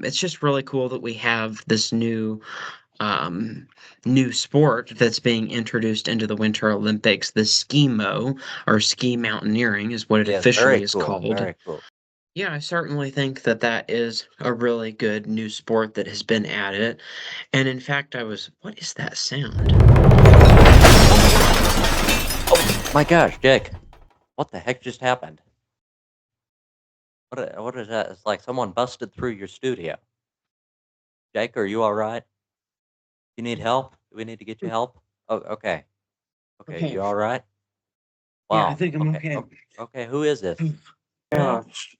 it's just really cool that we have this um, new sport that's being introduced into the Winter Olympics. The skimo or ski mountaineering is what it Yes, very officially is cool, called. very cool. Yeah, I certainly think that that is a really good new sport that has been added. And in fact, what is that sound? Oh my gosh, Jake, what the heck just happened? What is that? It's like someone busted through your studio. Jake, are you all right? You need help? Do we need to get you help? Oh, okay. Okay, Okay. you all right? Yeah, I Wow. think I'm Okay. okay. Okay. Who is this? Gosh.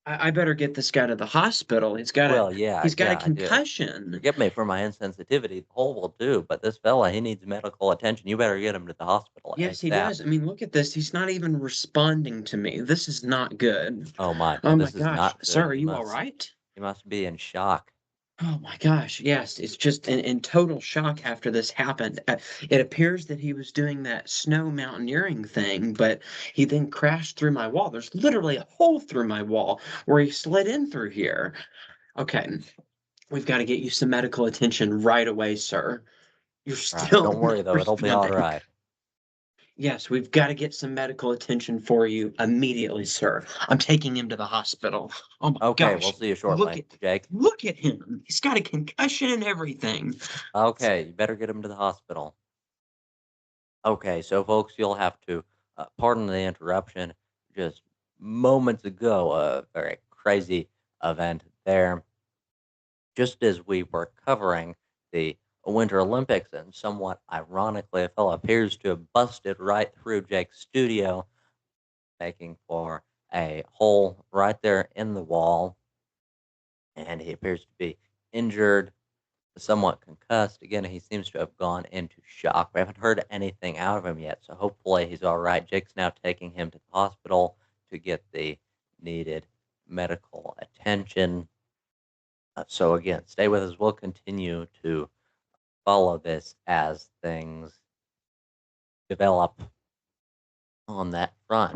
I better get this guy to the hospital. Well, yeah, He's got a yeah. concussion. Forgive me for my insensitivity. The whole will do, but this fella, he needs medical attention. You better get him to the hospital Yes, he ASAP. does. I mean, look at this. He's not even responding to me. This is not good. Oh my, no, Oh my this is gosh. not Sir, good. are you all right? He must be in shock. Oh my gosh. Yes, it's just in total shock after this happened. It appears that he was doing that snow mountaineering thing, but he then crashed through my wall. There's literally a hole through my wall where he slid in through here. Okay, we've got to get you some medical attention right away, sir. You're All right, still don't worry not though, it'll be all responding. right. Yes, we've got to get some medical attention for you immediately, sir. I'm taking him to the hospital. Oh my Okay, we'll gosh. see you Look shortly, at Jake. look at him. He's got a concussion and everything. Okay, you better get him to the hospital. Okay, so folks, you'll have to pardon the interruption. Just moments ago, a very crazy event there. Just as we were covering the Winter Olympics, and somewhat ironically, a fellow appears to have busted right through Jake's studio, making for a hole right there in the wall, and he appears to be injured, somewhat concussed. Again, he seems to have gone into shock. We haven't heard anything out of him yet, so hopefully he's all right. Jake's now taking him to the hospital to get the needed medical attention. So again, stay with us. We'll continue to follow this as things develop on that front.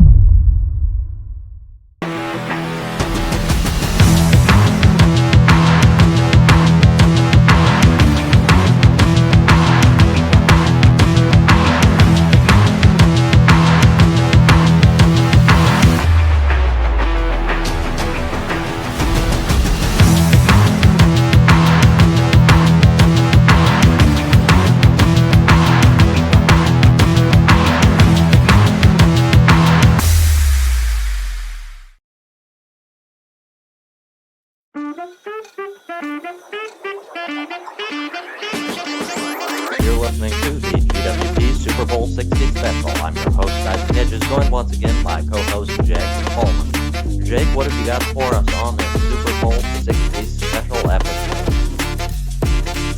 You're listening to the GWP Super Bowl 60 special. I'm your host, Isaac Hedges, joined once again by co-host Jake Coleman. Jake, what have you got for us on this Super Bowl 60 special episode?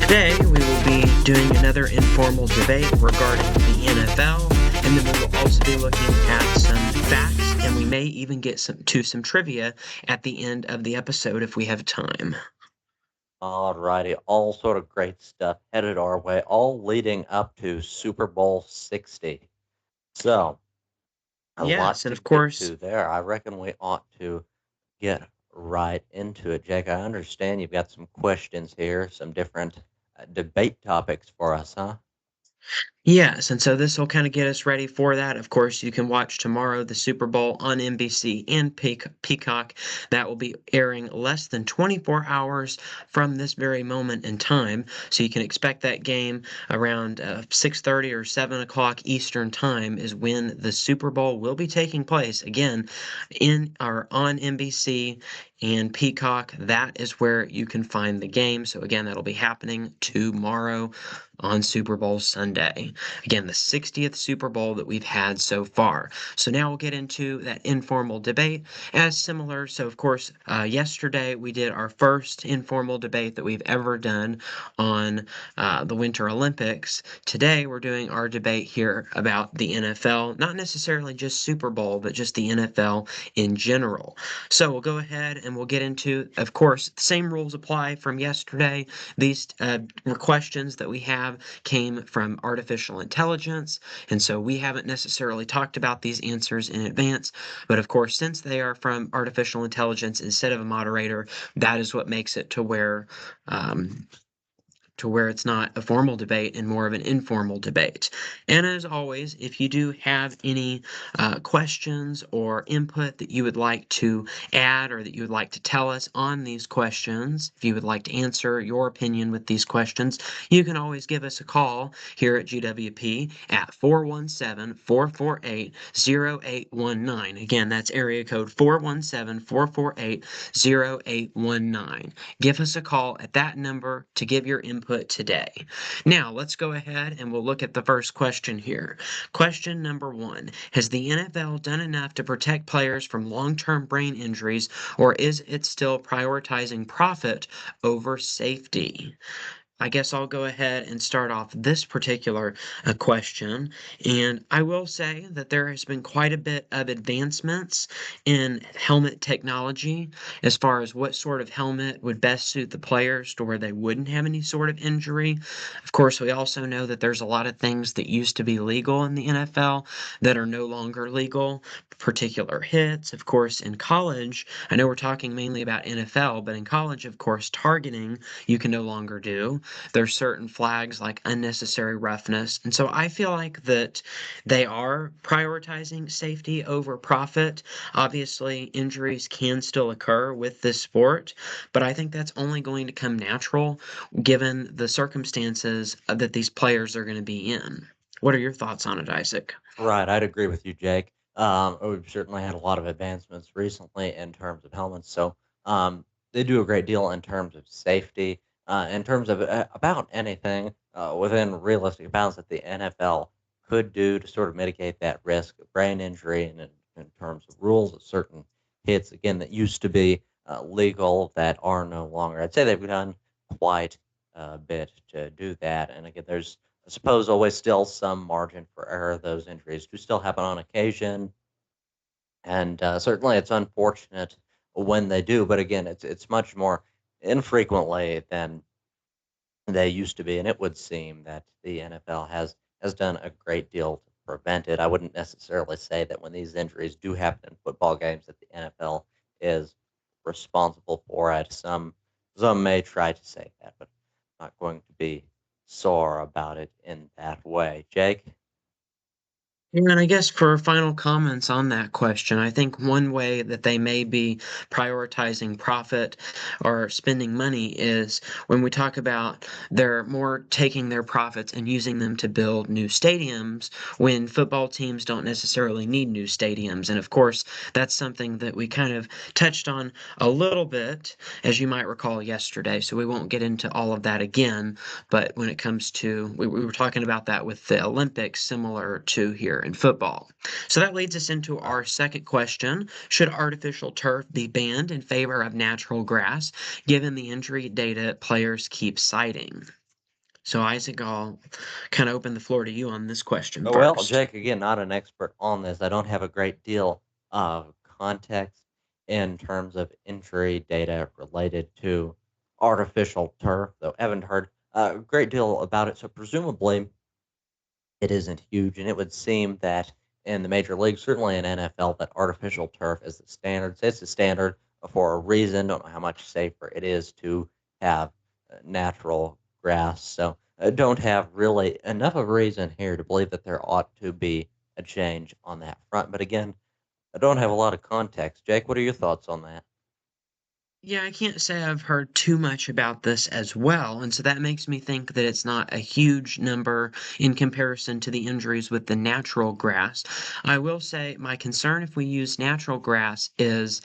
Today we will be doing another informal debate regarding the NFL, and then we will also be looking at some facts, and we may even get some trivia at the end of the episode if we have time. Alrighty, all sort of great stuff headed our way, all leading up to Super Bowl 60. So, a lot Yes, and to of get course, to there. I reckon we ought to get right into it. Jake, I understand you've got some questions here, some different debate topics for us, huh? yes, and so this will kind of get us ready for that. Of course, you can watch tomorrow the Super Bowl on NBC and Peacock. That will be airing less than 24 hours from this very moment in time. So you can expect that game around 6:30 or 7 o'clock Eastern time is when the Super Bowl will be taking place. Again, in or on NBC and Peacock. That is where you can find the game. So again, that'll be happening tomorrow on Super Bowl Sunday. Again, the 60th Super Bowl that we've had so far. So now we'll get into that informal debate as similar. So, of course, yesterday we did our first informal debate that we've ever done on the Winter Olympics. Today we're doing our debate here about the NFL, not necessarily just Super Bowl, but just the NFL in general. So we'll go ahead and we'll get into, of course, the same rules apply from yesterday. These questions that we have came from artificial artificial intelligence. And so we haven't necessarily talked about these answers in advance. But of course, since they are from artificial intelligence instead of a moderator, that is what makes it um, to where it's not a formal debate and more of an informal debate. And as always, if you do have any questions or input that you would like to add or that you would like to tell us on these questions, if you would like to answer your opinion with these questions, you can always give us a call here at GWP at 417-448-0819. Again, that's area code 417-448-0819. Give us a call at that number to give your input today. Now, let's go ahead and we'll look at the first question here. Question number one: has the NFL done enough to protect players from long-term brain injuries, or is it still prioritizing profit over safety? I guess I'll go ahead and start off this particular question. And I will say that there has been quite a bit of advancements in helmet technology as far as what sort of helmet would best suit the players to where they wouldn't have any sort of injury. Of course, we also know that there's a lot of things that used to be legal in the NFL that are no longer legal, particular hits. Of course, in college, I know we're talking mainly about NFL, but in college, of course, targeting you can no longer do. There's certain flags like unnecessary roughness. And so I feel like that they are prioritizing safety over profit. Obviously, injuries can still occur with this sport, but I think that's only going to come natural given the circumstances that these players are going to be in. What are your thoughts on it, Isaac? Right, I'd agree with you, Jake. We've certainly had a lot of advancements recently in terms of helmets, so they do a great deal in terms of safety, in terms of about anything within realistic bounds that the NFL could do to sort of mitigate that risk of brain injury, and in terms of rules of certain hits, again, that used to be legal that are no longer. I'd say they've done quite a bit to do that, and again, there's I suppose always still some margin for error. Those injuries do still happen on occasion, and certainly it's unfortunate when they do. But again, it's much more infrequently than they used to be, and it would seem that the NFL has done a great deal to prevent it. I wouldn't necessarily say that when these injuries do happen in football games that the NFL is responsible for it. Some may try to say that, but I'm not going to be sore about it in that way. Jake? Yeah, and I guess for final comments on that question, I think one way that they may be prioritizing profit or spending money is when we talk about they're more taking their profits and using them to build new stadiums when football teams don't necessarily need new stadiums. And of course, that's something that we kind of touched on a little bit, as you might recall yesterday. So we won't get into all of that again. But when it comes to, we were talking about that with the Olympics, similar to here in football. So that leads us into our second question. Should artificial turf be banned in favor of natural grass, given the injury data players keep citing? So, Isaac, I'll kind of open the floor to you on this question Oh, well, first. Jake, again, not an expert on this. I don't have a great deal of context in terms of injury data related to artificial turf, though I haven't heard a great deal about it. So presumably it isn't huge, and it would seem that in the major leagues, certainly in NFL, that artificial turf is the standard. So it's the standard for a reason. Don't know how much safer it is to have natural grass. So I don't have really enough of a reason here to believe that there ought to be a change on that front. But again, I don't have a lot of context. Jake, what are your thoughts on that? Yeah, I can't say I've heard too much about this as well, and so that makes me think that it's not a huge number in comparison to the injuries with the natural grass. I will say my concern if we use natural grass is,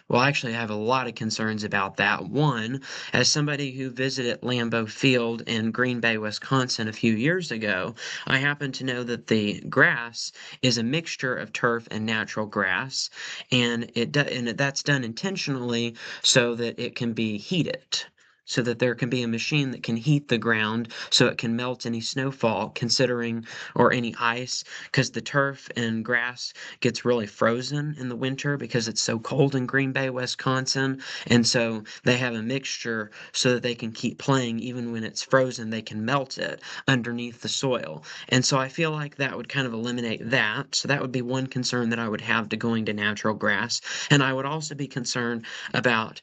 well, actually, I have a lot of concerns about that. One, as somebody who visited Lambeau Field in Green Bay, Wisconsin a few years ago, I happen to know that the grass is a mixture of turf and natural grass, and that's done intentionally so that it can be heated. so that there can be a machine that can heat the ground so it can melt any snowfall, considering, or any ice, because the turf and grass gets really frozen in the winter because it's so cold in Green Bay, Wisconsin. And so they have a mixture so that they can keep playing even when it's frozen, they can melt it underneath the soil. And so I feel like that would kind of eliminate that. So that would be one concern that I would have to going to natural grass. And I would also be concerned about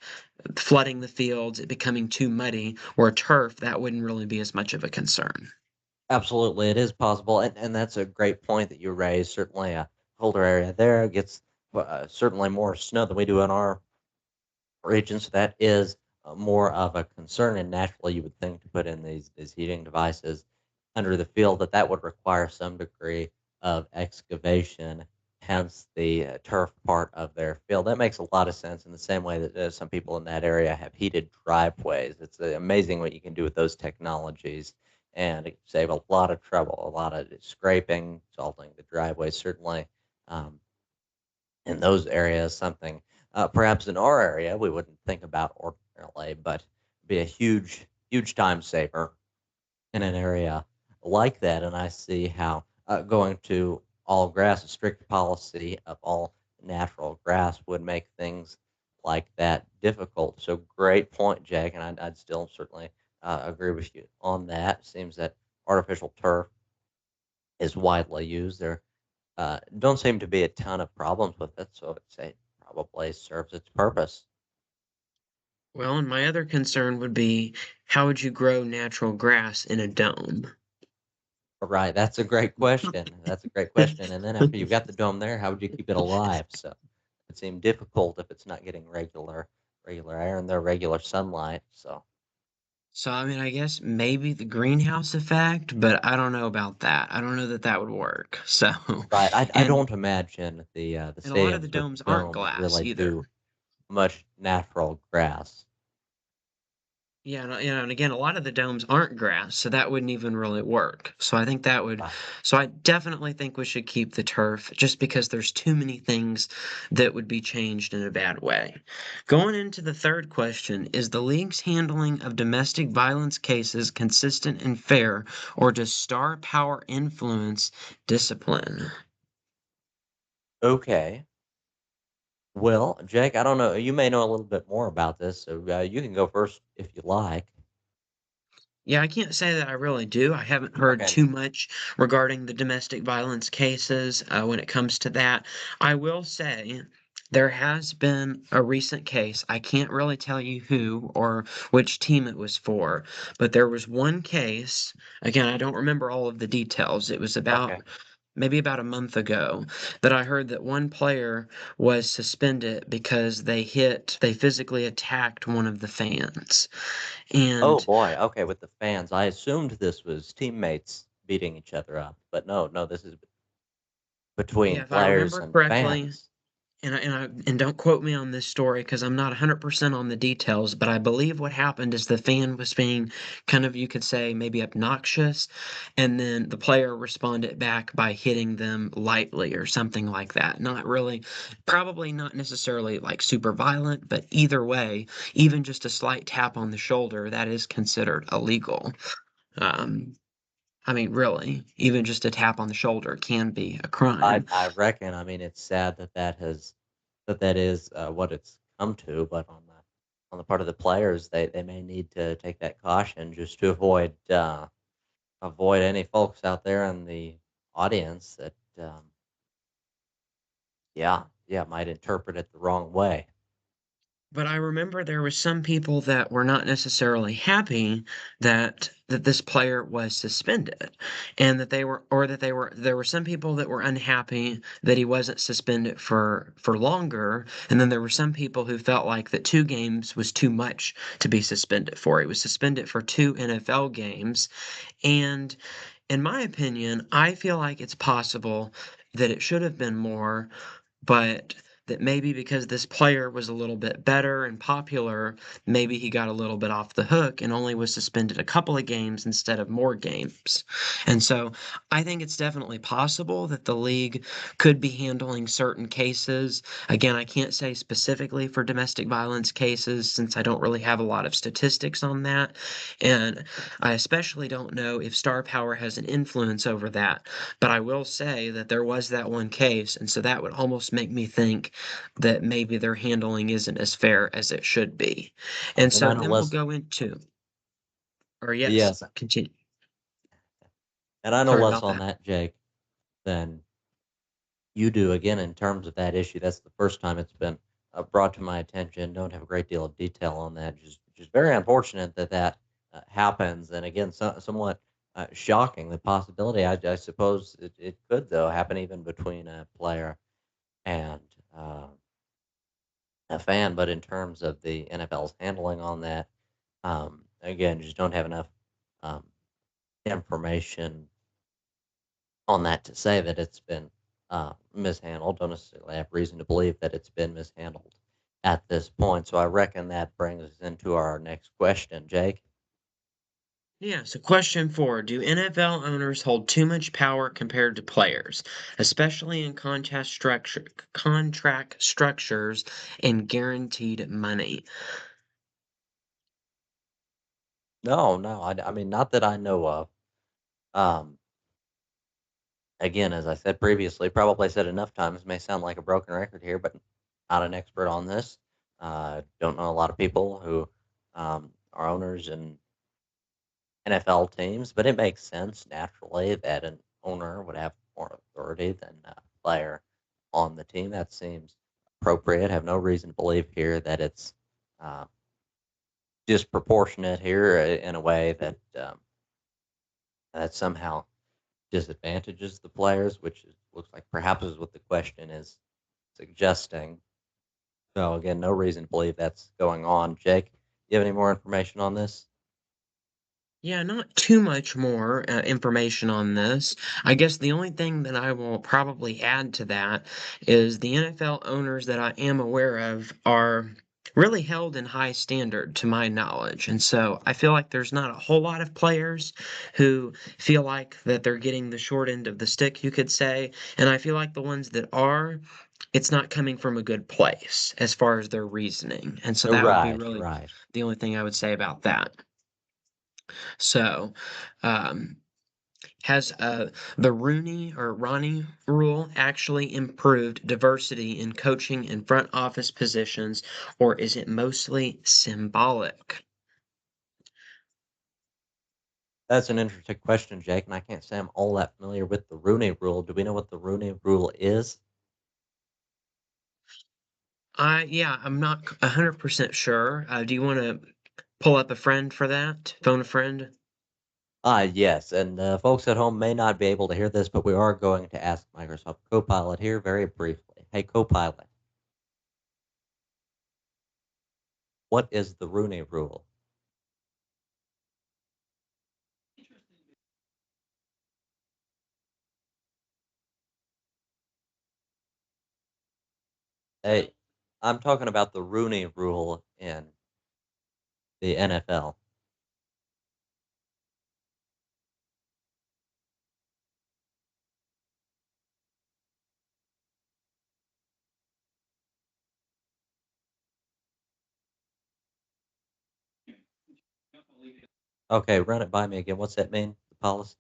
flooding the fields, it becoming too muddy, or turf, that wouldn't really be as much of a concern. Absolutely, it is possible, and that's a great point that you raised. Certainly, a colder area there gets certainly more snow than we do in our region, so that is more of a concern. And naturally, you would think to put in these heating devices under the field that would require some degree of excavation. Hence, the turf part of their field. That makes a lot of sense. In the same way that some people in that area have heated driveways. It's amazing what you can do with those technologies, and it can save a lot of trouble, a lot of scraping, salting the driveways. Certainly. Um, in those areas, something perhaps in our area we wouldn't think about ordinarily, but be a huge time saver in an area like that. And I see how going to all grass, a strict policy of all natural grass, would make things like that difficult. So great point, Jake, and I'd still certainly agree with you on that. Seems that artificial turf is widely used. There don't seem to be a ton of problems with it, so I'd say it probably serves its purpose. Well, and my other concern would be how would you grow natural grass in a dome? Right, that's a great question. That's a great question. And then after you've got the dome there, how would you keep it alive? So it seemed difficult if it's not getting regular air and their regular sunlight. So So, I mean, I guess maybe the greenhouse effect, but I don't know about that. I don't know that that would work. So, right, I and don't imagine the and a lot of the stadiums with domes aren't domes glass really either. do much natural grass. Yeah, and again, a lot of the domes aren't grass, so that wouldn't even really work. So I think that would, Right. so I definitely think we should keep the turf just because there's too many things that would be changed in a bad way. Going into the third question, is the league's handling of domestic violence cases consistent and fair, or does star power influence discipline? Okay. Well, Jake, I don't know. You may know a little bit more about this, so you can go first if you like. Yeah, I can't say that I really do. I haven't heard Okay. too much regarding the domestic violence cases when it comes to that. I will say there has been a recent case. I can't really tell you who or which team it was for, but there was one case. Again, I don't remember all of the details. It was about Okay. maybe about a month ago that I heard that one player was suspended because they physically attacked one of the fans. Oh And boy, okay, with the fans. I assumed this was teammates beating each other up, but no, this is yeah, between if I players remember and correctly, fans. and don't quote me on this story because I'm not 100% on the details, but I believe what happened is the fan was being kind of, you could say, maybe obnoxious, and then the player responded back by hitting them lightly or something like that. Not really, probably not necessarily like super violent, but either way, even just a slight tap on the shoulder, that is considered illegal. Um, I mean, really, even just a tap on the shoulder can be a I crime. I reckon. I mean, it's sad that is what it's come to, but on the part of the players, they may need to take that caution just to avoid any folks out there in the audience that yeah might interpret it the wrong way. But I remember there was some people that were not necessarily happy that this player was suspended and there were some people that were unhappy that he wasn't suspended for longer, and then there were some people who felt like that 2 games was too much to be suspended for. He was suspended for 2 NFL games, and in my opinion, I feel like it's possible that it should have been more, but that maybe because this player was a little bit better and popular, maybe he got a little bit off the hook and only was suspended a couple of games instead of more games. And so I think it's definitely possible that the league could be handling certain cases. Again, I can't say specifically for domestic violence cases since I don't really have a lot of statistics on that. And I especially don't know if star power has an influence over that. But I will say that there was that one case, and so that would almost make me think that maybe their handling isn't as fair as it should be. And And so I know then we'll less. go into, or yes, Yes, continue. and I know Sorry less about on that. that, Jake, than you do. Again, in terms of that issue, that's the first time it's been brought to my attention. Don't have a great deal of detail on that. Just very unfortunate that that happens. And again, somewhat shocking. The possibility, I suppose, it could though happen even between a player and uh, a fan. But in terms of the NFL's handling on that, again, just don't have enough um, information on that to say that it's been mishandled. Don't necessarily have reason to believe that it's been mishandled at this point. So I reckon that brings us into our next question, Jake. Yeah, so question four, do NFL owners hold too much power compared to players, especially in contract structures and guaranteed money? No, no, I mean, not that I know of. Um, Again, as I said previously, probably said enough times, may sound like a broken record here, but not an expert on this. Don't know a lot of people who are owners in NFL teams, but it makes sense naturally that an owner would have more authority than a player on the team. That seems appropriate. Have no reason to believe here that it's uh, disproportionate here in a way that that somehow disadvantages the players, which looks like perhaps is what the question is suggesting. So again, no reason to believe that's going on. Jake, you have any more information on this? Yeah, not too much more information on this. I guess the only thing that I will probably add to that is the NFL owners that I am aware of are really held in high standard to my knowledge. And so I feel like there's not a whole lot of players who feel like that they're getting the short end of the stick, you could say. And I feel like the ones that are, it's not coming from a good place as far as their reasoning. And so that would be Right, really right. the only thing I would say about that. So, um, has the Rooney or Ronnie rule actually improved diversity in coaching and front office positions, or is it mostly symbolic? That's an interesting question, Jake, and I can't say I'm all that familiar with the Rooney Rule. Do we know what the Rooney Rule is? Yeah, I'm not 100% sure. Do you want to pull up a friend for that? Phone a friend? Yes, and folks at home may not be able to hear this, but we are going to ask Microsoft Copilot here very briefly. Hey, Copilot, what is the Rooney Rule? Hey, I'm talking about the Rooney Rule in the NFL. Okay, run it by me again. What's that mean? The policy?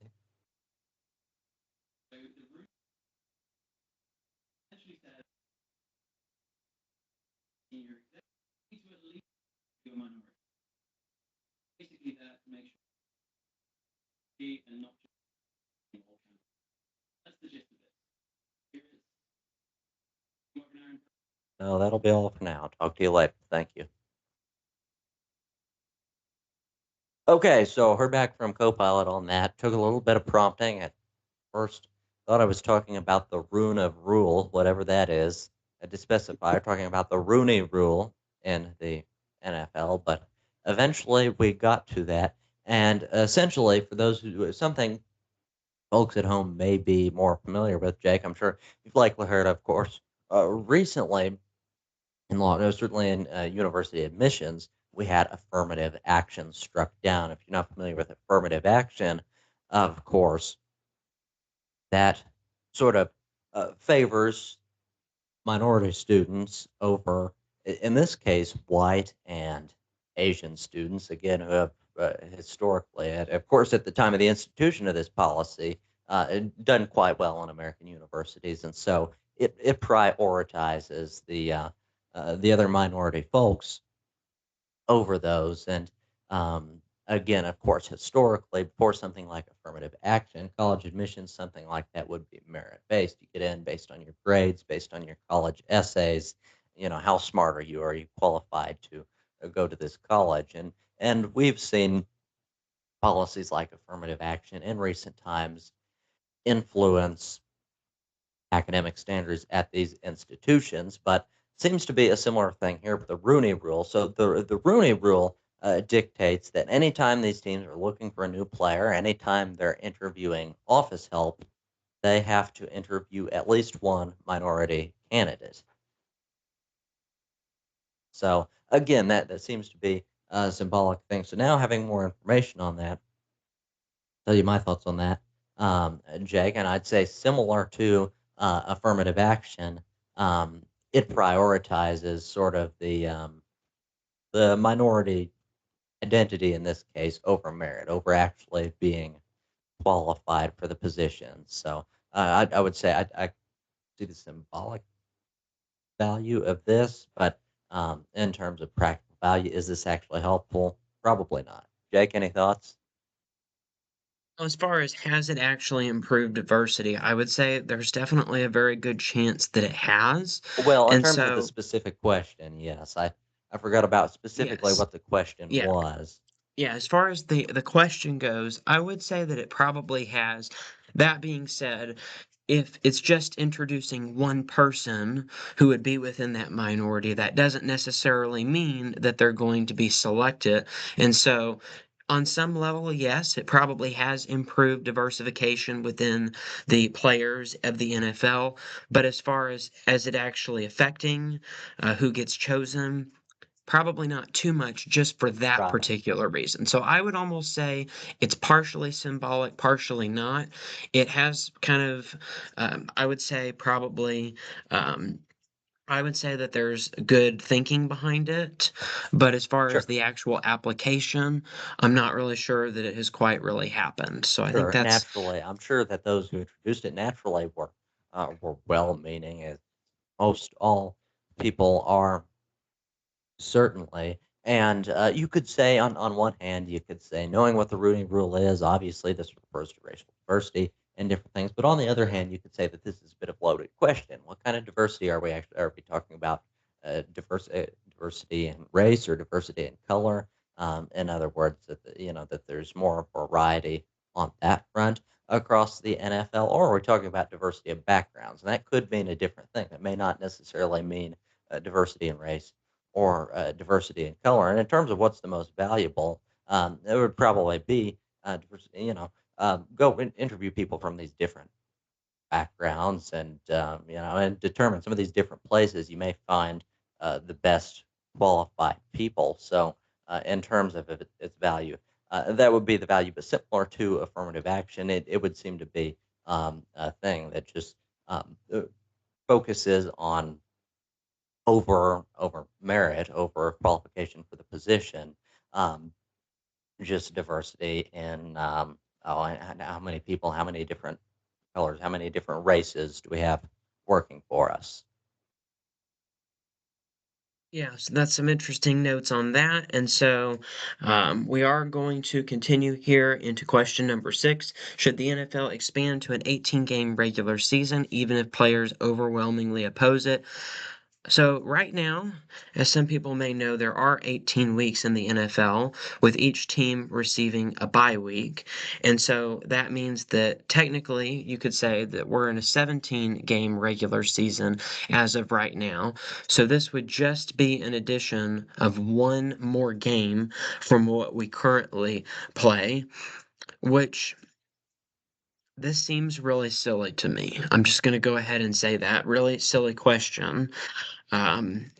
No, that'll be all for now. Talk to you later. Thank you. Okay, so heard back from Copilot on that. Took a little bit of prompting at first. Thought I was talking about the rune of rule, whatever that is. I had to specify, talking about the Rooney rule in the NFL, but eventually we got to that. And essentially, for those who, something folks at home may be more familiar with, Jake, I'm sure you've likely heard, of course, Recently in law, no, certainly in university admissions, we had affirmative action struck down. If you're not familiar with affirmative action, of course, that sort of favors minority students over, in this case, white and Asian students, again, who have historically, of course, at the time of the institution of this policy, done quite well in American universities. And so it prioritizes the other minority folks over those. And again, of course, historically, before something like affirmative action, college admissions, something like that would be merit based. You get in based on your grades, based on your college essays. You know, how smart are you? Are you qualified to go to this college? And we've seen policies like affirmative action in recent times influence academic standards at these institutions, but seems to be a similar thing here with the Rooney Rule. So the Rooney Rule dictates that anytime these teams are looking for a new player, anytime they're interviewing office help, they have to interview at least one minority candidate. So again, that seems to be a symbolic thing. So now having more information on that, tell you my thoughts on that, Jake, and I'd say similar to affirmative action, it prioritizes sort of the minority identity in this case over merit, over actually being qualified for the position. So I would say I see the symbolic value of this, but in terms of practical value, is this actually helpful? Probably not. Jake, any thoughts? As far as has it actually improved diversity, I would say there's definitely a very good chance that it has. Well, in And terms of the so, specific question, yes. I forgot about specifically yes, what the question yeah, was. yeah, as far as the question goes, I would say that it probably has. That being said, if it's just introducing one person who would be within that minority, that doesn't necessarily mean that they're going to be selected. And so, on some level, yes, it probably has improved diversification within the players of the NFL. But as far as it actually affecting who gets chosen, probably not too much just for that Right. particular reason. So I would almost say it's partially symbolic, partially not. It has kind of, I would say, probably. Um, I would say that there's good thinking behind it, but as far as Sure. the actual application, I'm not really sure that it has quite really happened. So I think Sure. that's Naturally, I'm sure that those who introduced it naturally were well-meaning, as most all people are. Certainly. And you could say, on one hand, you could say, knowing what the Rooney Rule is, obviously this refers to racial diversity and different things. But on the other hand, you could say that this is a bit of a loaded question. What kind of diversity are we talking about? Diversity in race or diversity in color? In other words, that that there's more variety on that front across the NFL, or are we talking about diversity of backgrounds? And that could mean a different thing. It may not necessarily mean diversity in race or diversity in color. And in terms of what's the most valuable, it would probably be go interview people from these different backgrounds, and and determine some of these different places you may find the best qualified people. So in terms of its value, that would be the value. But similar to affirmative action, it would seem to be a thing that just focuses on over merit, over qualification for the position, um, just diversity in and how many people, how many different colors, how many different races do we have working for us? Yeah, so that's some interesting notes on that. And so we are going to continue here into question number 6. Should the NFL expand to an 18-game regular season, even if players overwhelmingly oppose it? So, right now, as some people may know, there are 18 weeks in the NFL, with each team receiving a bye week. And so that means that technically you could say that we're in a 17-game regular season as of right now. So, this would just be an addition of one more game from what we currently play, which This seems really silly to me. I'm just going to go ahead and say that. Really silly question. Um,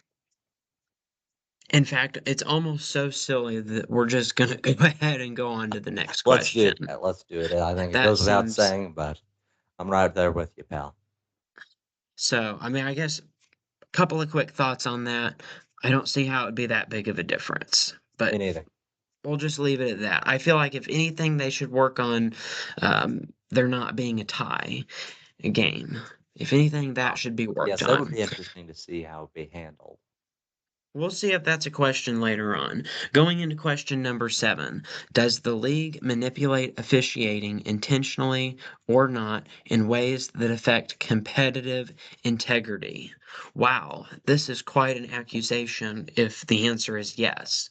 in fact, it's almost so silly that we're just going to go ahead and go on to the next Let's do question. that. Let's do it. I think it That goes without seems saying, but I'm right there with you, pal. so. I mean, I guess a couple of quick thoughts on that. I don't see how it would be that big of a difference, Me but neither. we'll just leave it at that. I feel like if anything, they should work on there not being a tie game. If anything, that Oh, should be worked yes, that would on. be interesting to see how it be handled. We'll see if that's a question later on. Going into question number 7, does the league manipulate officiating intentionally or not in ways that affect competitive integrity? Wow, this is quite an accusation if the answer is yes.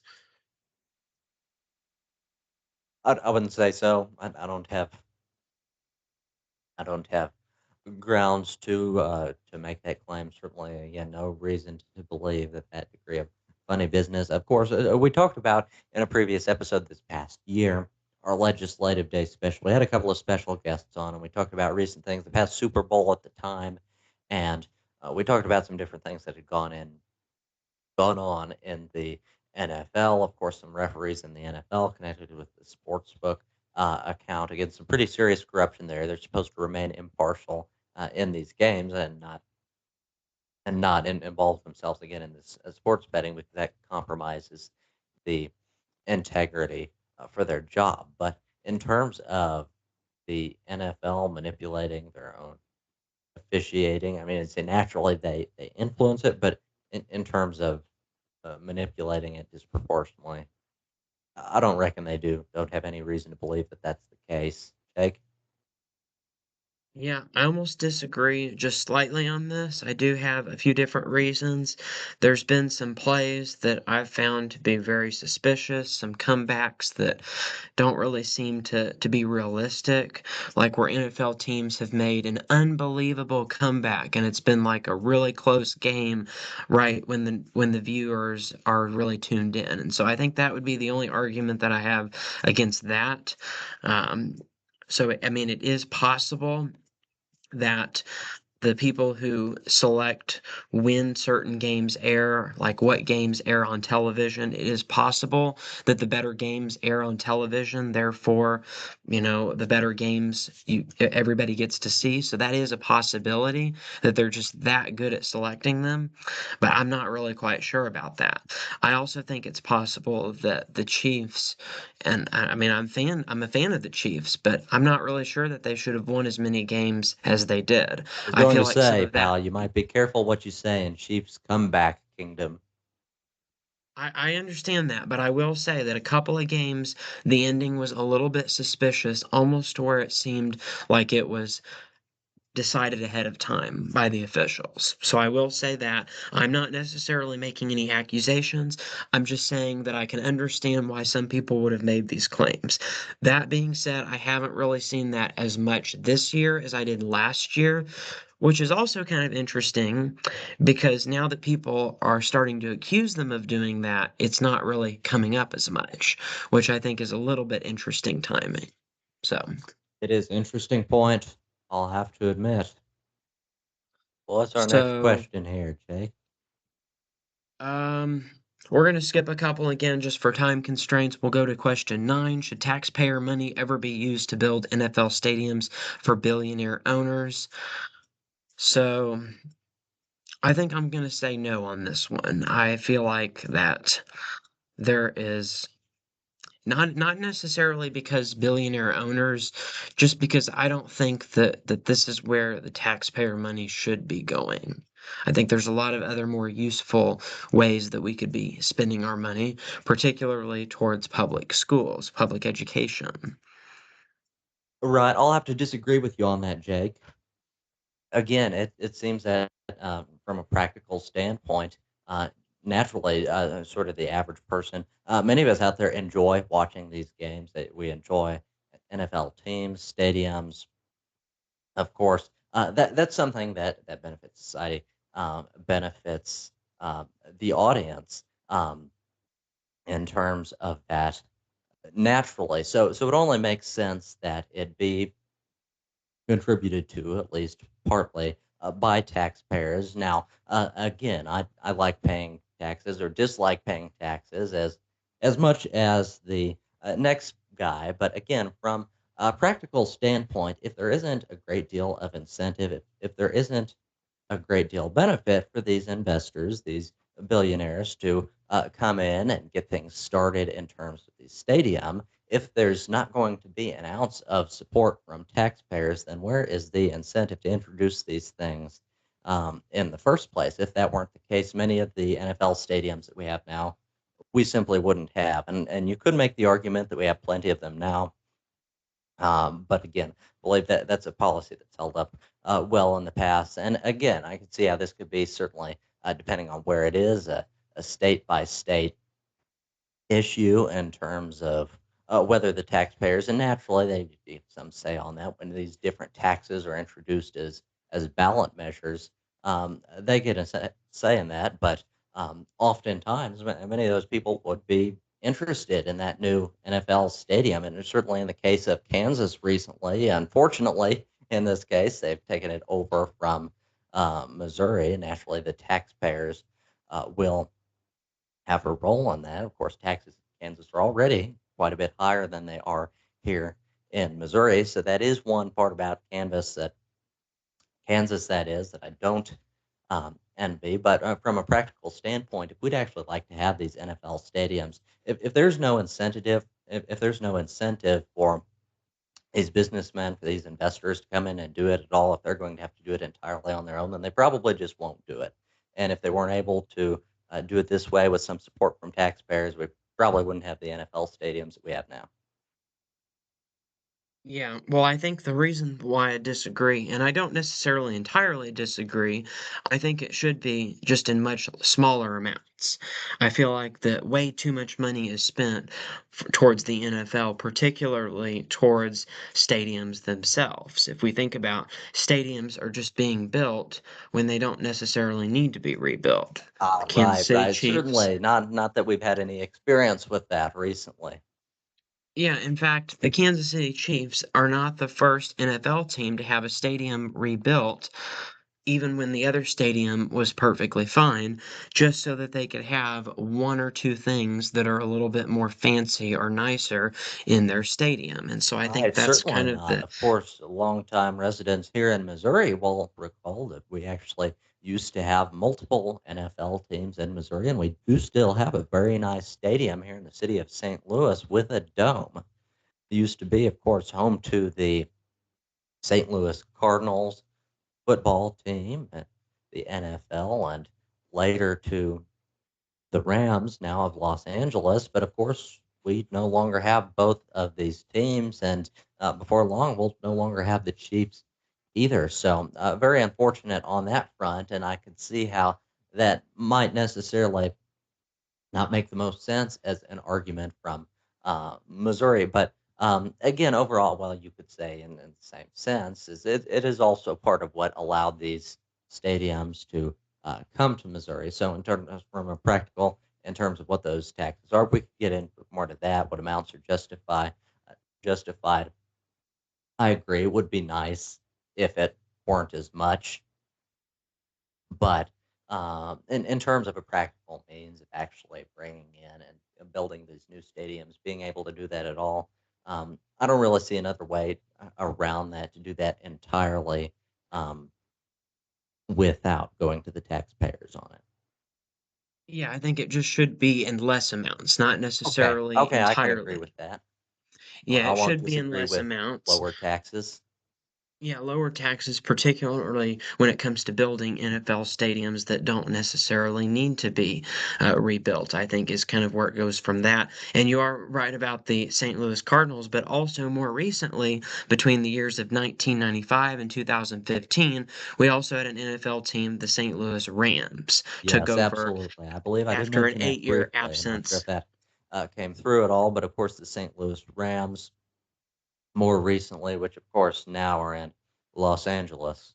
I wouldn't say so. I don't have grounds to make that claim. Certainly, again, no reason to believe that that degree of funny business. Of course, we talked about in a previous episode this past year, our legislative day special. We had a couple of special guests on, and we talked about recent things, the past Super Bowl at the time, and we talked about some different things that had gone on in the NFL. Of course, some referees in the NFL connected with the sportsbook account. Again, some pretty serious corruption there. They're supposed to remain impartial in these games and not involve themselves again in this sports betting because that compromises the integrity for their job. But in terms of the NFL manipulating their own officiating, I mean, it's naturally they influence it, but in terms of manipulating it disproportionately. I don't reckon they do. Don't have any reason to believe that that's the case. Jake? Yeah, I almost disagree just slightly on this. I do have a few different reasons. There's been some plays that I've found to be very suspicious, some comebacks that don't really seem to be realistic, like where NFL teams have made an unbelievable comeback and it's been like a really close game right when the viewers are really tuned in. And so I think that would be the only argument that I have against that. Um, so I mean, it is possible that the people who select when certain games air, like what games air on television, it is possible that the better games air on television. Therefore, the better games everybody gets to see. So that is a possibility that they're just that good at selecting them. But I'm not really quite sure about that. I also think it's possible that the Chiefs, and I mean I'm a fan of the Chiefs, but I'm not really sure that they should have won as many games as they did. I was I going feel to like some say, of that. pal, you might be careful what you say in Chiefs comeback kingdom. I understand that, but I will say that a couple of games, the ending was a little bit suspicious, almost to where it seemed like it was decided ahead of time by the officials. So I will say that I'm not necessarily making any accusations. I'm just saying that I can understand why some people would have made these claims. That being said, I haven't really seen that as much this year as I did last year, which is also kind of interesting because now that people are starting to accuse them of doing that, it's not really coming up as much, which I think is a little bit interesting timing. So, It is interesting point, I'll have to admit. Well, what's our next so question here, Jake? Um, we're going to skip a couple again just for time constraints. We'll go to question 9. Should taxpayer money ever be used to build NFL stadiums for billionaire owners? So, I think I'm going to say no on this one. I feel like that there is not necessarily because billionaire owners, just because I don't think that this is where the taxpayer money should be going. I think there's a lot of other more useful ways that we could be spending our money, particularly towards public schools, public education. Right, I'll have to disagree with you on that, Jake. Again, it seems that from a practical standpoint, uh, naturally, sort of the average person, many of us out there enjoy watching these games. That we enjoy NFL teams, stadiums, of course. That's something that benefits society, benefits the audience in terms of that naturally. So it only makes sense that it be contributed to, at least partly, by taxpayers. Now, again, I like paying taxes or dislike paying taxes as much as the next guy. But again, from a practical standpoint, if there isn't a great deal of incentive, if there isn't a great deal of benefit for these investors, these billionaires to come in and get things started in terms of the stadium. If there's not going to be an ounce of support from taxpayers, then where is the incentive to introduce these things in the first place? If that weren't the case, many of the NFL stadiums that we have now, we simply wouldn't have. And you could make the argument that we have plenty of them now, but again, believe that that's a policy that's held up well in the past. And again, I can see how this could be certainly, depending on where it is, a state by state issue in terms of whether the taxpayers, and naturally they have some say on that when these different taxes are introduced as ballot measures. They get a say in that, but oftentimes many of those people would be interested in that new NFL stadium, and certainly in the case of Kansas recently, unfortunately, in this case, they've taken it over from Missouri, and naturally the taxpayers will have a role in that. Of course, taxes in Kansas are already quite a bit higher than they are here in Missouri. So that is one part about Kansas that is that I don't envy. But from a practical standpoint, if we'd actually like to have these NFL stadiums, if there's no incentive, if there's no incentive for these businessmen, for these investors to come in and do it at all, if they're going to have to do it entirely on their own, then they probably just won't do it. And if they weren't able to do it this way with some support from taxpayers, we probably wouldn't have the NFL stadiums that we have now. Yeah, well, I think the reason why I disagree, and I don't necessarily entirely disagree, I think it should be just in much smaller amounts. I feel like that way too much money is spent towards the NFL, particularly towards stadiums themselves. If we think about stadiums are just being built when they don't necessarily need to be rebuilt. The Kansas Right, City right. Chiefs. Certainly not that we've had any experience with that recently. Yeah, in fact, the Kansas City Chiefs are not the first NFL team to have a stadium rebuilt, even when the other stadium was perfectly fine, just so that they could have one or two things that are a little bit more fancy or nicer in their stadium. And so I think Right, that's certainly kind of not. the Of course, longtime residents here in Missouri will recall that we actually used to have multiple NFL teams in Missouri, and we do still have a very nice stadium here in the city of St. Louis with a dome. It used to be, of course, home to the St. Louis Cardinals football team and the NFL, and later to the Rams now of Los Angeles, but of course, we no longer have both of these teams, and before long, we'll no longer have the Chiefs either. So, very unfortunate on that front, and I could see how that might necessarily not make the most sense as an argument from Missouri. But again, overall, well, you could say in the same sense, is it is also part of what allowed these stadiums to come to Missouri. So, in terms from a practical, in terms of what those taxes are, we could get into more to that. What amounts are justified? I agree. It would be nice if it weren't as much, but, in terms of a practical means of actually bringing in and building these new stadiums, being able to do that at all, I don't really see another way around that to do that entirely, um, without going to the taxpayers on it. yeah, I think it just should be in less amounts, not Okay, necessarily okay, I can agree with entirely. that. Yeah, I it won't should be in disagree less with amounts. lower taxes. Yeah, lower taxes, particularly when it comes to building NFL stadiums that don't necessarily need to be rebuilt, I think is kind of where it goes from that. And you are right about the St. Louis Cardinals, but also more recently, between the years of 1995 and 2015, we also had an NFL team, the St. Louis Rams, took Yes, over absolutely. I believe I did after an mention that 8 year briefly. I'm not sure if absence. that came through at all, but of course, the St. Louis Rams more recently, which of course now are in Los Angeles.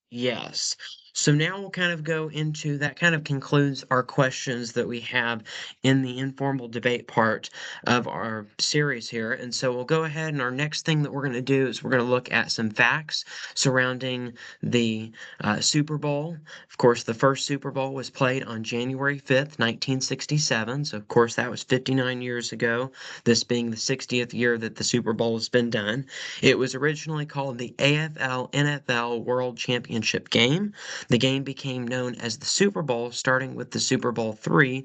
Yes. So now we'll kind of go into that kind of concludes our questions that we have in the informal debate part of our series here. And so we'll go ahead and our next thing that we're going to do is we're going to look at some facts surrounding the Super Bowl. Of course, the first Super Bowl was played on January 5th, 1967. So, of course, that was 59 years ago, this being the 60th year that the Super Bowl has been done. It was originally called the AFL NFL World Championship Game. The game became known as the Super Bowl, starting with the Super Bowl III,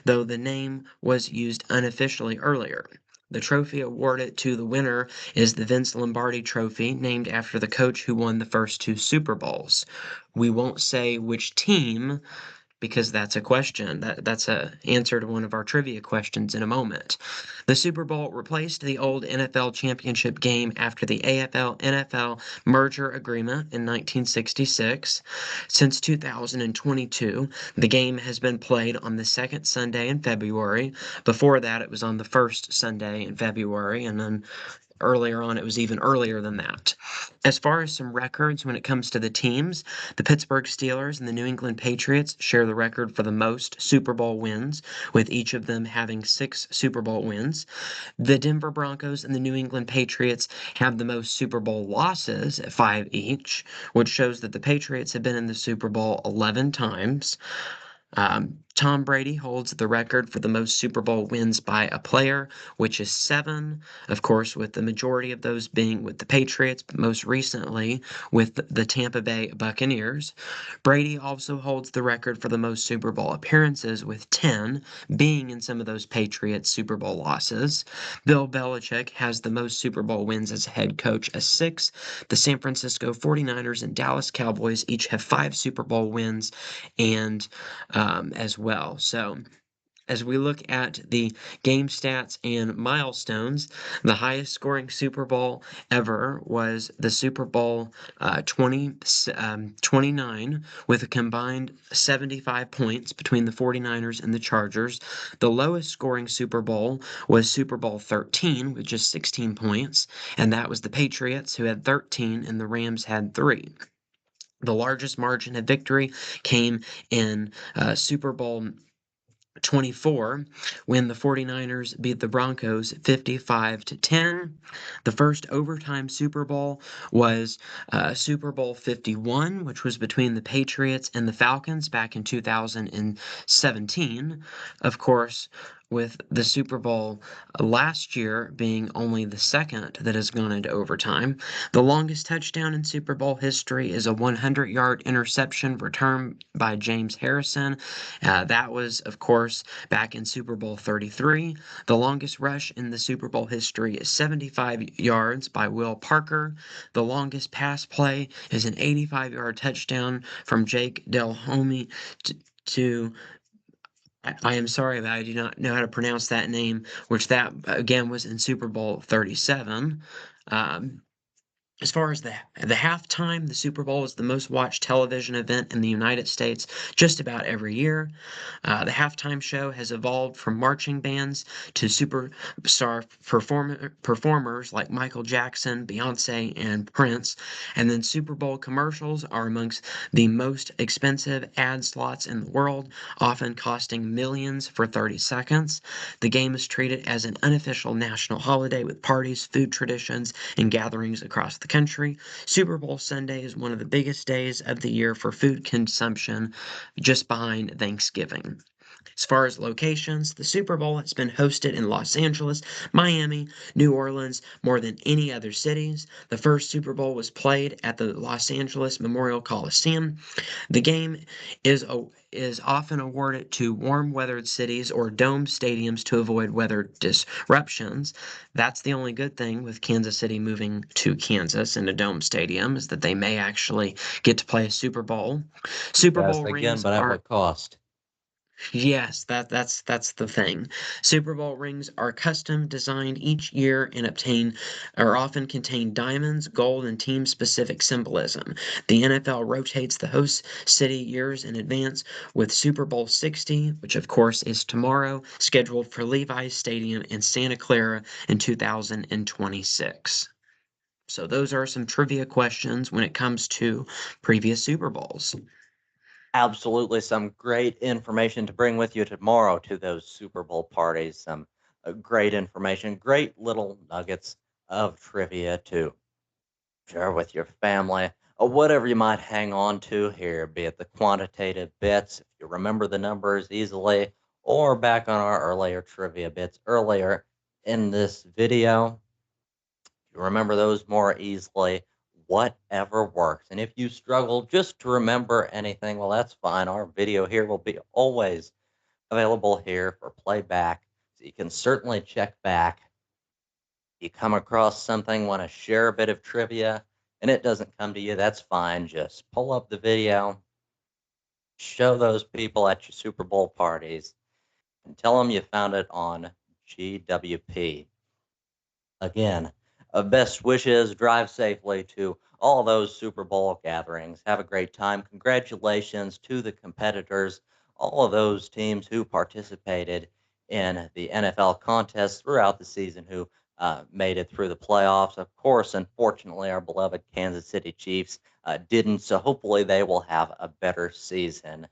though the name was used unofficially earlier. The trophy awarded to the winner is the Vince Lombardi Trophy, named after the coach who won the first two Super Bowls. We won't say which team because that's a question. That's a answer to one of our trivia questions in a moment. The Super Bowl replaced the old NFL championship game after the AFL NFL merger agreement in 1966. Since 2022, the game has been played on the second Sunday in February. Before that, it was on the first Sunday in February, and then earlier on, it was even earlier than that. As far as some records when it comes to the teams, the Pittsburgh Steelers and the New England Patriots share the record for the most Super Bowl wins, with each of them having 6 Super Bowl wins. The Denver Broncos and the New England Patriots have the most Super Bowl losses at 5 each, which shows that the Patriots have been in the Super Bowl 11 times. Tom Brady holds the record for the most Super Bowl wins by a player, which is 7. Of course, with the majority of those being with the Patriots, but most recently with the Tampa Bay Buccaneers. Brady also holds the record for the most Super Bowl appearances, with 10 being in some of those Patriots Super Bowl losses. Bill Belichick has the most Super Bowl wins as a head coach as 6. The San Francisco 49ers and Dallas Cowboys each have 5 Super Bowl wins and as well. So, as we look at the game stats and milestones, the highest scoring Super Bowl ever was the Super Bowl 29 with a combined 75 points between the 49ers and the Chargers. The lowest scoring Super Bowl was Super Bowl 13 with just 16 points, and that was the Patriots who had 13 and the Rams had 3. The largest margin of victory came in Super Bowl 24 when the 49ers beat the Broncos 55-10. The first overtime Super Bowl was Super Bowl 51, which was between the Patriots and the Falcons back in 2017. Of course, with the Super Bowl last year being only the second that has gone into overtime. The longest touchdown in Super Bowl history is a 100-yard interception returned by James Harrison. That was, of course, back in Super Bowl 33. The longest rush in the Super Bowl history is 75 yards by Will Parker. The longest pass play is an 85-yard touchdown from Jake Delhomme to I am sorry that I do not know how to pronounce that name, which that again was in Super Bowl 37. Um, as far as the halftime, the Super Bowl is the most watched television event in the United States just about every year. The halftime show has evolved from marching bands to superstar performers like Michael Jackson, Beyonce, and Prince. And then Super Bowl commercials are amongst the most expensive ad slots in the world, often costing millions for 30 seconds. The game is treated as an unofficial national holiday with parties, food traditions, and gatherings across the country. Super Bowl Sunday is one of the biggest days of the year for food consumption, just behind Thanksgiving. As far as locations, the Super Bowl has been hosted in Los Angeles, Miami, New Orleans, more than any other cities. The first Super Bowl was played at the Los Angeles Memorial Coliseum. The game is is often awarded to warm-weathered cities or dome stadiums to avoid weather disruptions. That's the only good thing with Kansas City moving to Kansas in a dome stadium is that they may actually get to play a Super Bowl. Super Yes, Bowl again, rings but at are what cost? Yes, that's the thing. Super Bowl rings are custom designed each year and obtain or often contain diamonds, gold, and team specific symbolism. The NFL rotates the host city years in advance with Super Bowl 60, which of course is tomorrow, scheduled for Levi's Stadium in Santa Clara in 2026. So those are some trivia questions when it comes to previous Super Bowls. Absolutely, some great information to bring with you tomorrow to those Super Bowl parties. Some great information, great little nuggets of trivia to share with your family, or whatever you might hang on to here, be it the quantitative bits, if you remember the numbers easily, or back on our earlier trivia bits earlier in this video. If you remember those more easily, whatever works. And if you struggle just to remember anything, well, that's fine. Our video here will be always available here for playback. So you can certainly check back. You come across something, want to share a bit of trivia, and it doesn't come to you, that's fine. Just pull up the video, show those people at your Super Bowl parties, and tell them you found it on GWP. Again, best wishes, drive safely to all those Super Bowl gatherings. Have a great time. Congratulations to the competitors, all of those teams who participated in the NFL contest throughout the season who made it through the playoffs. Of course, unfortunately, our beloved Kansas City Chiefs didn't, so hopefully they will have a better season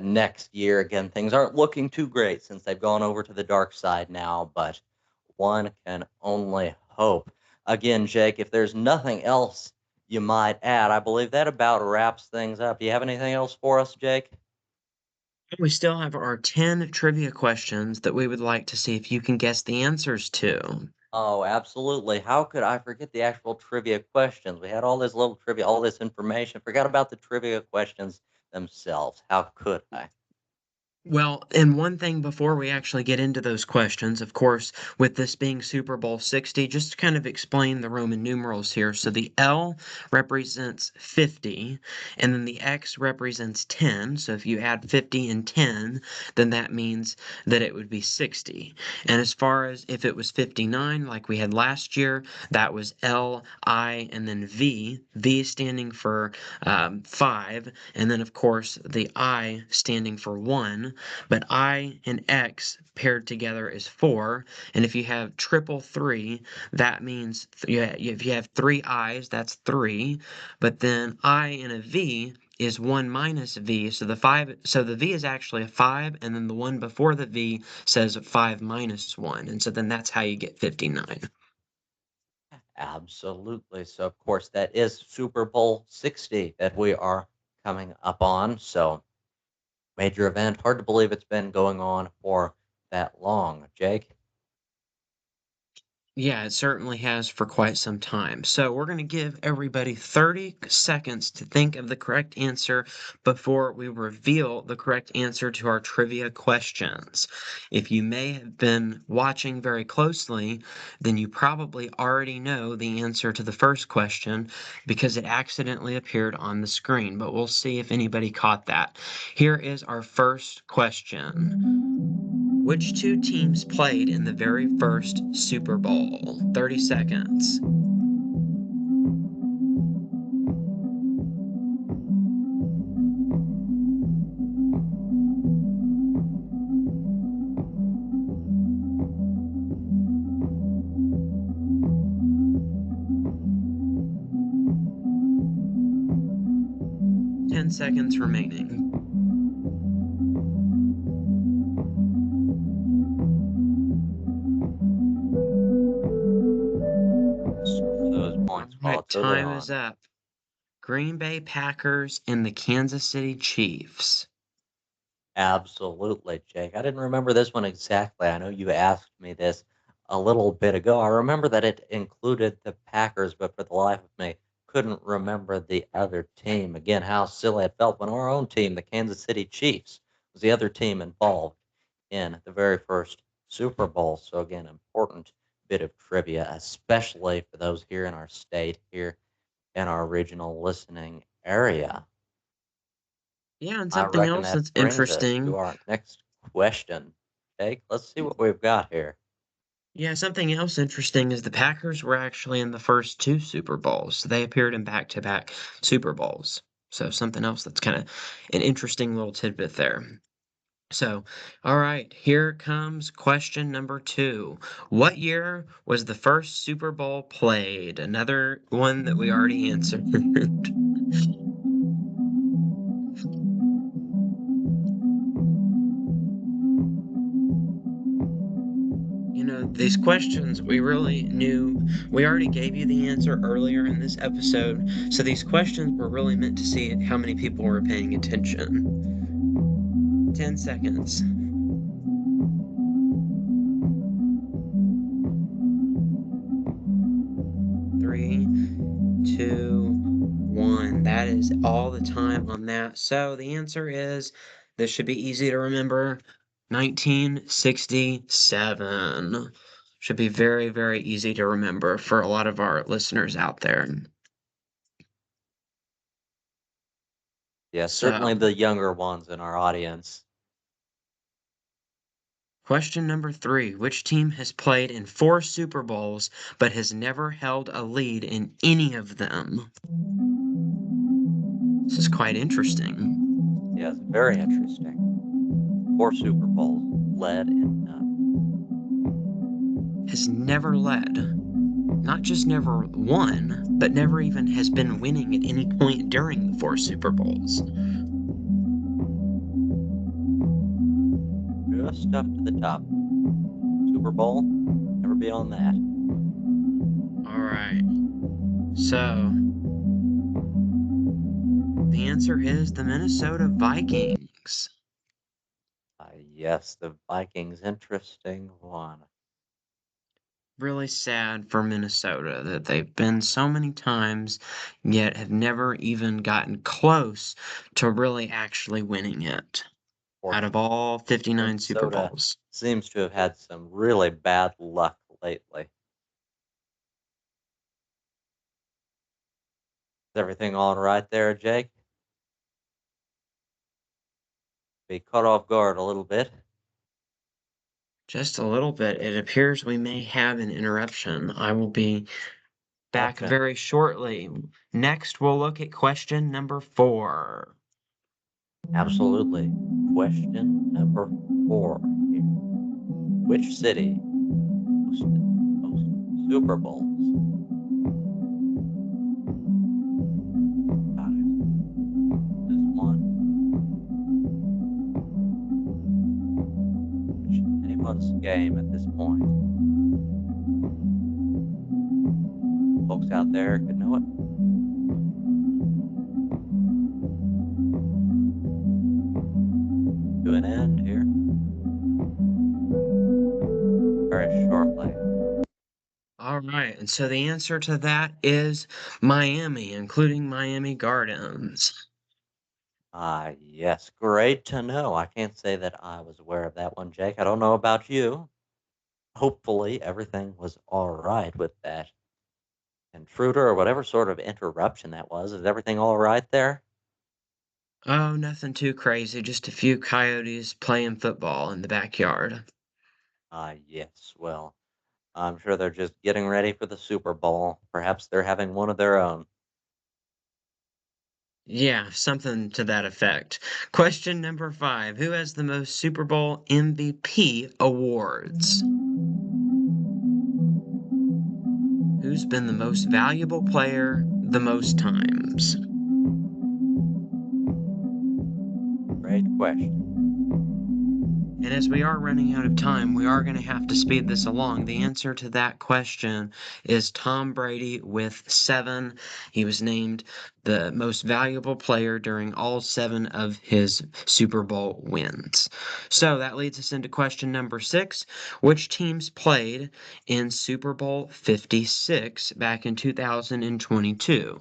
next year. Again, things aren't looking too great since they've gone over to the dark side now, but one can only hope. Again, Jake, if there's nothing else you might add, I believe that about wraps things up. Do you have anything else for us, Jake? We still have our 10 trivia questions that we would like to see if you can guess the answers to. Oh, absolutely. How could I forget the actual trivia questions? We had all this little trivia, all this information. Forgot about the trivia questions themselves. How could I? Well, and one thing before we actually get into those questions, of course, with this being Super Bowl 60, just to kind of explain the Roman numerals here. So the L represents 50, and then the X represents 10. So if you add 50 and 10, then that means that it would be 60. And as far as if it was 59, like we had last year, that was L, I, and then V. V standing for 5, and then, of course, the I standing for 1. But I and X paired together is 4. And if you have triple 3, that means yeah, if you have 3 I's, that's 3. But then I and a V is 1 minus V. So the V is actually a 5, and then the one before the V says 5 minus 1. And so then that's how you get 59. Absolutely. So, of course, that is Super Bowl 60 that we are coming up on. So, major event. Hard to believe it's been going on for that long. Jake? Yeah, it certainly has for quite some time. So we're going to give everybody 30 seconds to think of the correct answer before we reveal the correct answer to our trivia questions. If you may have been watching very closely, then you probably already know the answer to the first question because it accidentally appeared on the screen, but we'll see if anybody caught that. Here is our first question. Which two teams played in the very first Super Bowl? 30 seconds. 10 seconds remaining. Those All points while right, it's early time is on. up. Green Bay Packers and the Kansas City Chiefs. Absolutely, Jake. I didn't remember this one exactly. I know you asked me this a little bit ago. I remember that it included the Packers, but for the life of me, couldn't remember the other team. Again, how silly it felt when our own team, the Kansas City Chiefs, was the other team involved in the very first Super Bowl. So, again, important bit of trivia, especially for those here in our state, here in our regional listening area. Yeah, and I something reckon else that that's brings us to interesting. our next question. Jake, let's see what we've got here. Yeah, something else interesting is the Packers were actually in the first two Super Bowls. So they appeared in back-to-back Super Bowls. So something else that's kind of an interesting little tidbit there. So, all right, here comes question number two. What year was the first Super Bowl played? Another one that we already answered. These questions we really knew we already gave you the answer earlier in this episode, so these questions were really meant to see how many people were paying attention. 10 seconds. 3, 2, 1. That is all the time on that. So the answer is this should be easy to remember 1967. Should be very, very easy to remember for a lot of our listeners out there. Yeah, So, certainly the younger ones in our audience. question number 3. Which team has played in 4 Super Bowls but has never held a lead in any of them? This is quite interesting. Yes, very interesting. 4 Super Bowls, led in none. Has never led. Not just never won, but never even has been winning at any point during the 4 Super Bowls. Just up to the top. Super Bowl, never beyond that. All right. So, the answer is the Minnesota Vikings. Yes, the Vikings, interesting one. Really sad for Minnesota that they've been so many times, yet have never even gotten close to really actually winning it out of Fortunately, all 59 Super Minnesota Bowls. seems to have had some really bad luck lately. Is everything all right there, Jake? Be caught off guard a little bit. Just a little bit. It appears we may have an interruption. I will be back Option. very shortly. Next, we'll look at question number 4. Absolutely. Question number 4 here. Which city hosted the most Super Bowls? Got it. This one, which anyone's game at this point. Folks out there could know it. To an end here very shortly. All right, and so the answer to that is Miami, including Miami Gardens. Yes, great to know. I can't say that I was aware of that one, Jake. I don't know about you. Hopefully, everything was all right with that intruder or whatever sort of interruption that was. Is everything all right there? Oh, nothing too crazy, just a few coyotes playing football in the backyard. Yes. Well, I'm sure they're just getting ready for the Super Bowl. Perhaps they're having one of their own. Yeah, something to that effect. Question number 5. Who has the most Super Bowl MVP awards? Who's been the most valuable player the most times? Great question. And as we are running out of time, we are going to have to speed this along. The answer to that question is Tom Brady with 7. He was named the most valuable player during all 7 of his Super Bowl wins. So that leads us into question number 6. Which teams played in Super Bowl 56 back in 2022?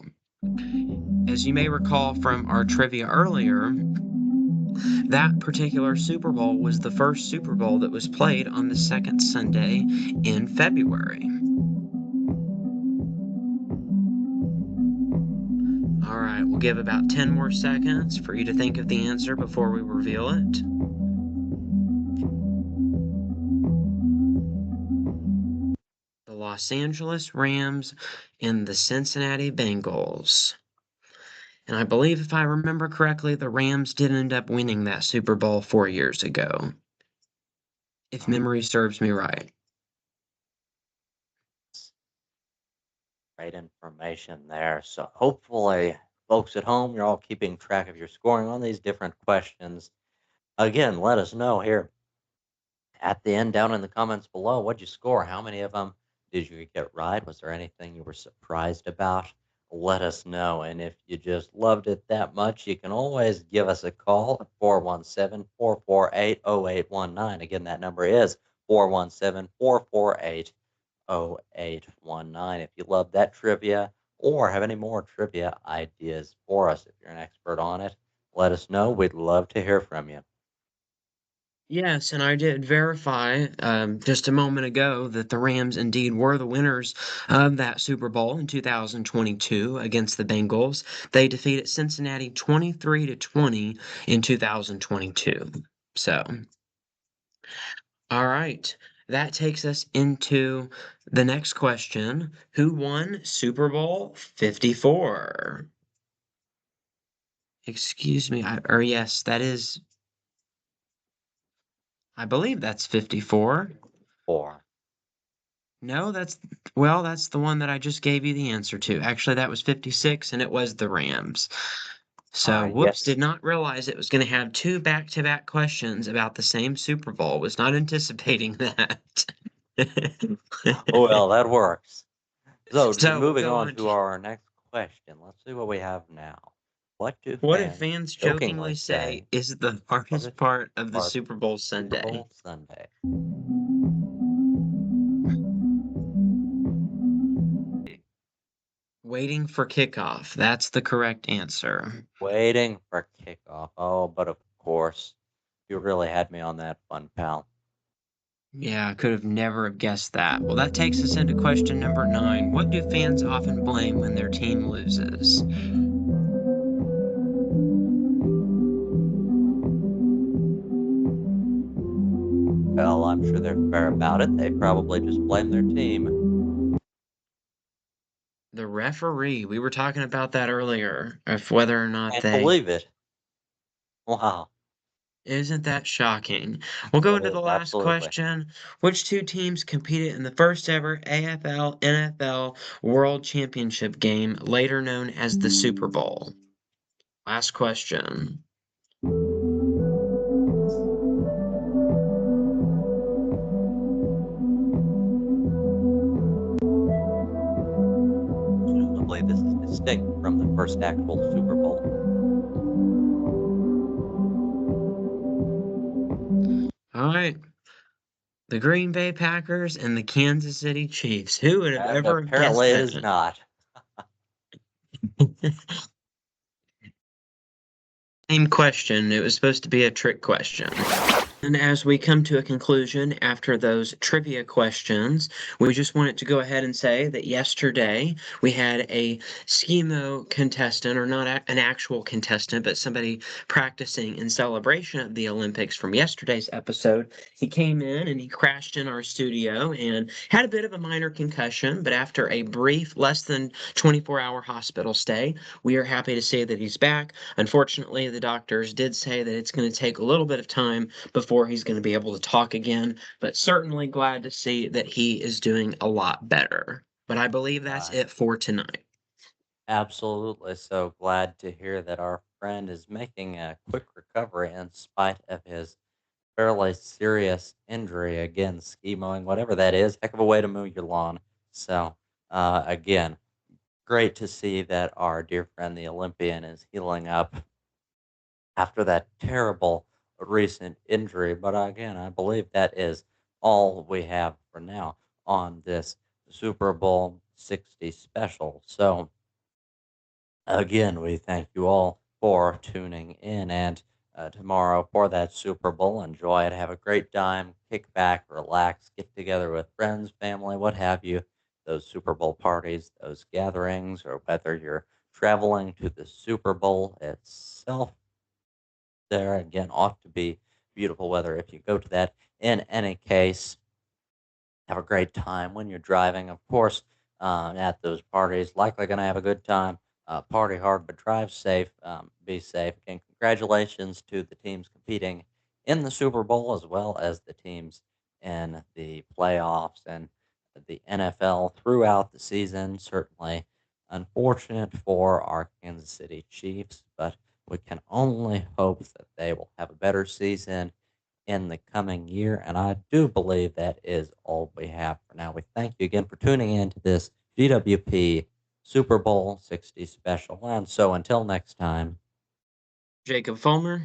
As you may recall from our trivia earlier, that particular Super Bowl was the first Super Bowl that was played on the second Sunday in February. All right, we'll give about 10 more seconds for you to think of the answer before we reveal it. The Los Angeles Rams and the Cincinnati Bengals. And I believe, if I remember correctly, the Rams did end up winning that Super Bowl 4 years ago, if Uh, memory serves me right. Great information there. So hopefully, folks at home, you're all keeping track of your scoring on these different questions. Again, let us know here at the end down in the comments below. What'd you score? How many of them did you get right? Was there anything you were surprised about? Let us know. And if you just loved it that much, you can always give us a call at 417-448-0819. Again, that number is 417-448-0819. If you love that trivia or have any more trivia ideas for us, if you're an expert on it, let us know. We'd love to hear from you. Yes, and I did verify just a moment ago that the Rams indeed were the winners of that Super Bowl in 2022 against the Bengals. They defeated Cincinnati 23 to 20 in 2022. So, all right. That takes us into the next question. Who won Super Bowl 54? Excuse me. Or yes, that is, I believe that's 54. Four. No, that's the one that I just gave you the answer to. Actually, that was 56 and it was the Rams. So, whoops, Yes. did not realize it was going to have two back-to-back questions about the same Super Bowl. Was not anticipating that. Well, that works. So, So, we'll moving go on on to to our next question. Let's see what we have now. What do what do fans fans jokingly jokingly say say is the hardest hardest part of the part Super Bowl Super Sunday? Bowl Sunday? Waiting for kickoff. That's the correct answer. Waiting for kickoff. Oh, but of course, you really had me on that one, pal. Yeah, I could have never have guessed that. Well, that takes us into question number 9. What do fans often blame when their team loses? Well, I'm sure they're fair about it. They probably just blame their team. The referee. We were talking about that earlier, of whether or not Can't they. believe it. Wow. Isn't that shocking? We'll go That into is the last absolutely. question. Which two teams competed in the first ever AFL NFL World Championship game, later known as the Super Bowl? Last question. Presumably, this is distinct from the first actual Super Bowl. All right. The Green Bay Packers and the Kansas City Chiefs. Who would have ever guessed Apparently, it is that? not. Same question. It was supposed to be a trick question. And as we come to a conclusion after those trivia questions, we just wanted to go ahead and say that yesterday we had a schemo contestant, or not an actual contestant, but somebody practicing in celebration of the Olympics from yesterday's episode. He came in and he crashed in our studio and had a bit of a minor concussion, but after a brief, less than 24-hour hospital stay, we are happy to say that he's back. Unfortunately, the doctors did say that it's going to take a little bit of time before he's going to be able to talk again, but certainly glad to see that he is doing a lot better. But I believe that's Uh, it for tonight. Absolutely. So glad to hear that our friend is making a quick recovery in spite of his fairly serious injury. Again, ski mowing, whatever that is, heck of a way to mow your lawn. So, again, great to see that our dear friend, the Olympian, is healing up after that terrible recent injury. But again, I believe that is all we have for now on this Super Bowl 60 special. So, again, we thank you all for tuning in. And tomorrow for that Super Bowl, enjoy it, have a great time, kick back, relax, get together with friends, family, what have you. Those Super Bowl parties, those gatherings, or whether you're traveling to the Super Bowl itself, there again ought to be beautiful weather if you go to that. In any case, have a great time when you're driving. Of course, at those parties, likely going to have a good time. Party hard, but drive safe. Be safe. Again, congratulations to the teams competing in the Super Bowl as well as the teams in the playoffs and the NFL throughout the season. Certainly unfortunate for our Kansas City Chiefs, but we can only hope that they will have a better season in the coming year. And I do believe that is all we have for now. We thank you again for tuning in to this GWP Super Bowl 60 special. And so until next time, Jacob Fulmer.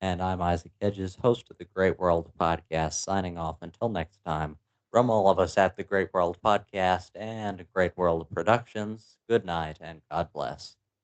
and I'm Isaac Hedges, host of the Great World Podcast, signing off until next time. From all of us at the Great World Podcast and Great World Productions, good night and God bless.